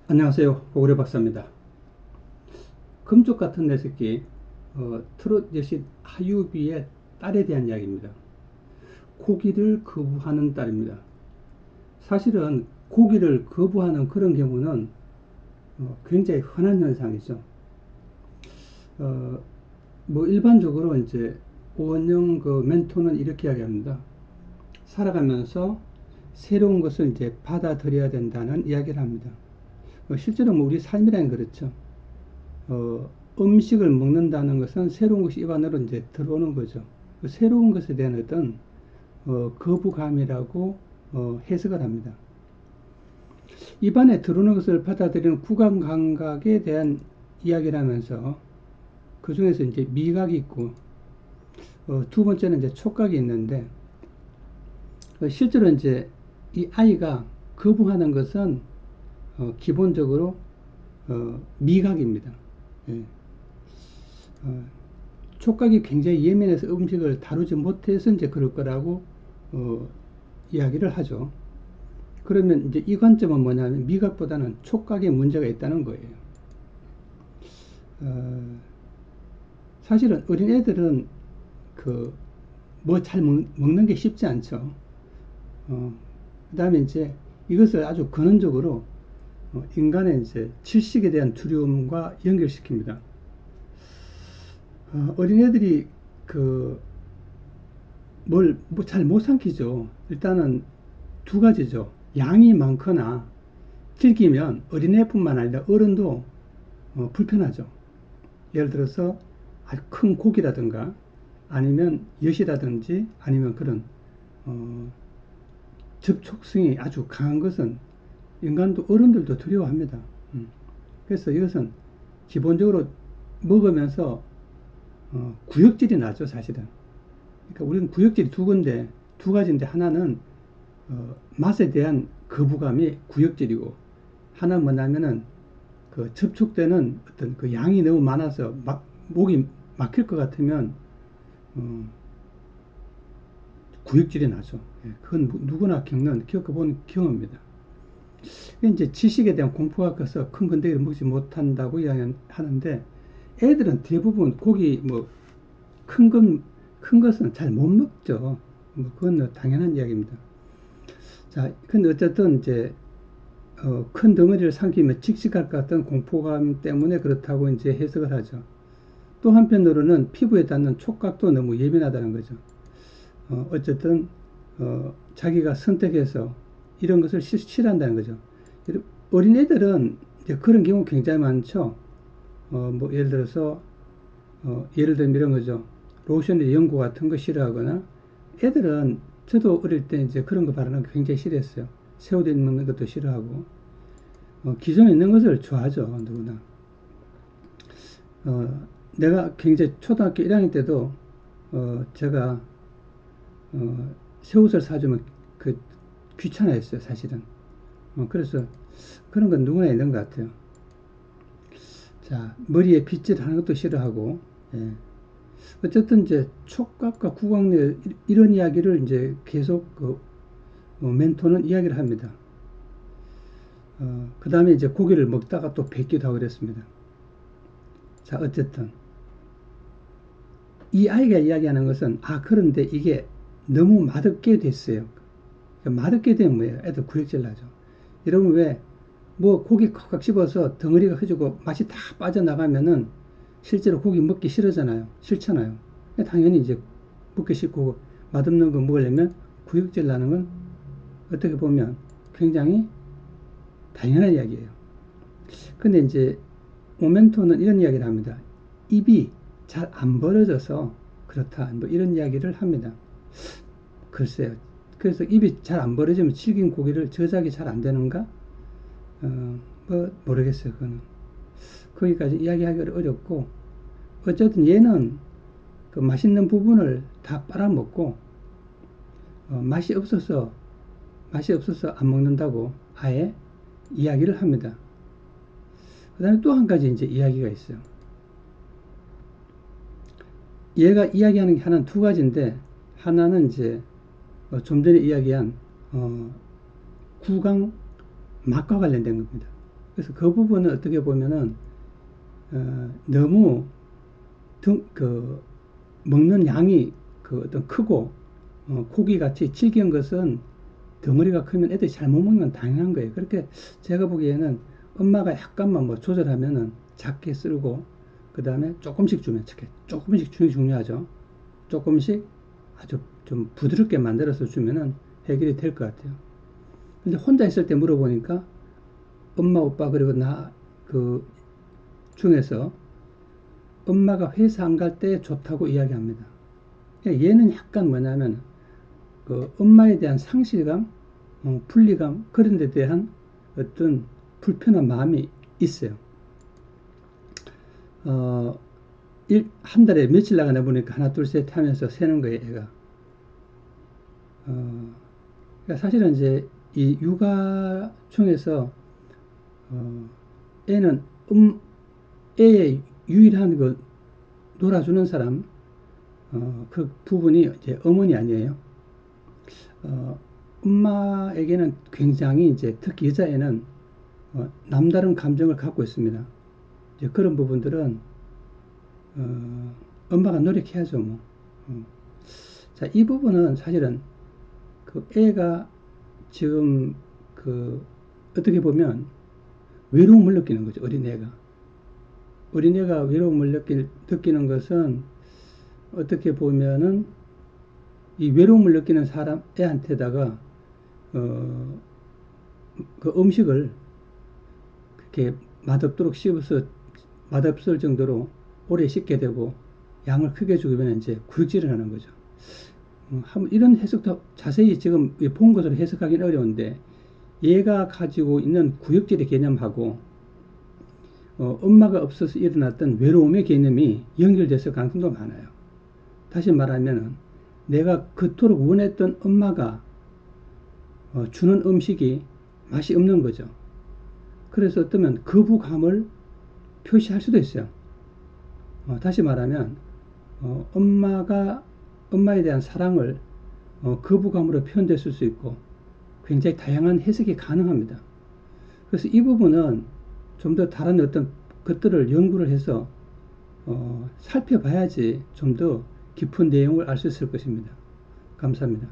안녕하세요. 고구려 박사입니다. 금쪽 같은 내 새끼, 트롯 여신 하유비의 딸에 대한 이야기입니다. 고기를 거부하는 딸입니다. 사실은 고기를 거부하는 그런 경우는 굉장히 흔한 현상이죠. 어, 뭐 일반적으로 이제 오원영 그 멘토는 이렇게 이야기합니다. 살아가면서 새로운 것을 이제 받아들여야 된다는 이야기를 합니다. 실제로 뭐 우리 삶이란 그렇죠. 음식을 먹는다는 것은 새로운 것이 입 안으로 이제 들어오는 거죠. 그 새로운 것에 대한 어떤 거부감이라고 해석을 합니다. 입안에 들어오는 것을 받아들이는 구강 감각에 대한 이야기를 하면서 그 중에서 이제 미각이 있고 두 번째는 이제 촉각이 있는데 실제로 이제 이 아이가 거부하는 것은 기본적으로 미각입니다. 예. 어, 촉각이 굉장히 예민해서 음식을 다루지 못해서 이제 그럴 거라고 이야기를 하죠. 그러면 이제 이 관점은 뭐냐면 미각보다는 촉각에 문제가 있다는 거예요. 어, 사실은 어린 애들은 그 뭐 잘 먹는 게 쉽지 않죠. 그다음에 이제 이것을 아주 근원적으로 인간의 이제 질식에 대한 두려움과 연결시킵니다. 어린애들이 그 뭘 잘 못 삼키죠. 일단은 두 가지죠. 양이 많거나 질기면 어린애뿐만 아니라 어른도 불편하죠. 예를 들어서 아주 큰 고기라든가 아니면 엿이라든지 아니면 그런 어, 접촉성이 아주 강한 것은 인간도 어른들도 두려워합니다. 그래서 이것은 기본적으로 먹으면서 구역질이 나죠, 사실은. 그러니까 우리는 구역질이 두 가지인데 하나는 맛에 대한 거부감이 구역질이고 하나는 뭐냐면은 그 접촉되는 어떤 그 양이 너무 많아서 목이 막힐 것 같으면 어, 구역질이 나죠. 예, 그건 누구나 겪어본 경험입니다. 이제 지식에 대한 공포가 커서 큰 건더기를 먹지 못한다고 이야기하는데 애들은 대부분 고기 뭐 큰 건, 큰 것은 잘 못 먹죠. 뭐 그건 당연한 이야기입니다. 자, 근데 어쨌든 이제 큰 덩어리를 삼키면 칙칙할 것 같은 공포감 때문에 그렇다고 이제 해석을 하죠. 또 한편으로는 피부에 닿는 촉각도 너무 예민하다는 거죠. 어쨌든 자기가 선택해서 이런 것을 싫어한다는 거죠. 어린애들은 이제 그런 경우 굉장히 많죠. 뭐 예를 들어서 예를 들면 이런 거죠. 로션의 연고 같은 거 싫어하거나 애들은 저도 어릴 때 이제 그런 거 바르는 거 굉장히 싫어했어요. 새우젓 먹는 것도 싫어하고 기존에 있는 것을 좋아하죠. 누구나. 내가 굉장히 초등학교 1학년 때도 제가 새우젓 사주면 그 귀찮아했어요, 사실은. 그래서 그런 건 누구나 있는 것 같아요. 자, 머리에 빗질 하는 것도 싫어하고, 예. 어쨌든 이제 촉각과 구강내 이런 이야기를 이제 계속 그 멘토는 이야기를 합니다. 그 다음에 이제 고기를 먹다가 또 뱉기도 하고 그랬습니다. 자, 어쨌든 이 아이가 이야기하는 것은 그런데 이게 너무 맛없게 됐어요. 맛없게 되면 뭐예요? 애들 구역질 나죠. 여러분 왜 뭐 고기 콕콕 씹어서 덩어리가 커지고 맛이 다 빠져나가면은 실제로 고기 먹기 싫어잖아요. 싫잖아요. 당연히 이제 먹기 싫고 맛없는 거 먹으려면 구역질 나는 건 어떻게 보면 굉장히 당연한 이야기예요. 근데 이제 모멘토는 이런 이야기를 합니다. 입이 잘 안 벌어져서 그렇다. 뭐 이런 이야기를 합니다. 글쎄요. 그래서 입이 잘 안 벌어지면 질긴 고기를 저작이 잘 안 되는가? 뭐 모르겠어요. 그거는 거기까지 이야기하기 어렵고 어쨌든 얘는 그 맛있는 부분을 다 빨아먹고 맛이 없어서 안 먹는다고 아예 이야기를 합니다. 그 다음에 또 한 가지 이제 이야기가 있어요. 얘가 이야기하는 게 하나는 두 가지인데 하나는 이제 좀 전에 이야기한 구강 맛과 관련된 겁니다. 그래서 그 부분은 어떻게 보면은 너무 먹는 양이 어떤 크고 고기 같이 질긴 것은 덩어리가 크면 애들이 잘 못 먹는 건 당연한 거예요. 그렇게 제가 보기에는 엄마가 약간만 뭐 조절하면은 작게 썰고 그 다음에 조금씩 주면 조금씩 주는 게 중요하죠. 조금씩 아주 좀 부드럽게 만들어서 주면은 해결이 될 것 같아요. 근데 혼자 있을 때 물어보니까 엄마, 오빠, 그리고 나 그 중에서 엄마가 회사 안 갈 때 좋다고 이야기합니다. 얘는 약간 뭐냐면 그 엄마에 대한 상실감, 분리감 그런 데 대한 어떤 불편한 마음이 있어요. 어, 한 달에 며칠 나가나 보니까 하나 둘 셋 하면서 세는 거예요, 애가. 그러니까 사실은 이제 이 육아중에서 어, 애는 애의 유일한 그 놀아주는 사람, 그 부분이 이제 어머니 아니에요. 어, 엄마에게는 굉장히 이제 특히 여자애는 남다른 감정을 갖고 있습니다. 이제 그런 부분들은 엄마가 노력해야죠, 뭐. 어. 자, 이 부분은 사실은 그 애가 지금 그 어떻게 보면 외로움을 느끼는 거죠, 어린애가. 어린애가 외로움을 느끼는 것은 어떻게 보면은 이 외로움을 느끼는 사람 애한테다가 어, 그 음식을 그렇게 맛없도록 씹어서 맛없을 정도로 오래 씹게 되고 양을 크게 주면 이제 구역질을 하는 거죠. 이런 해석도 자세히 지금 본 것으로 해석하기는 어려운데 얘가 가지고 있는 구역질의 개념하고 엄마가 없어서 일어났던 외로움의 개념이 연결됐을 가능성도 많아요. 다시 말하면 내가 그토록 원했던 엄마가 주는 음식이 맛이 없는 거죠. 그래서 어쩌면 거부감을 표시할 수도 있어요. 다시 말하면 엄마에 대한 사랑을 거부감으로 표현됐을 수 있고 굉장히 다양한 해석이 가능합니다. 그래서 이 부분은 좀 더 다른 어떤 것들을 연구를 해서 살펴봐야지 좀 더 깊은 내용을 알 수 있을 것입니다. 감사합니다.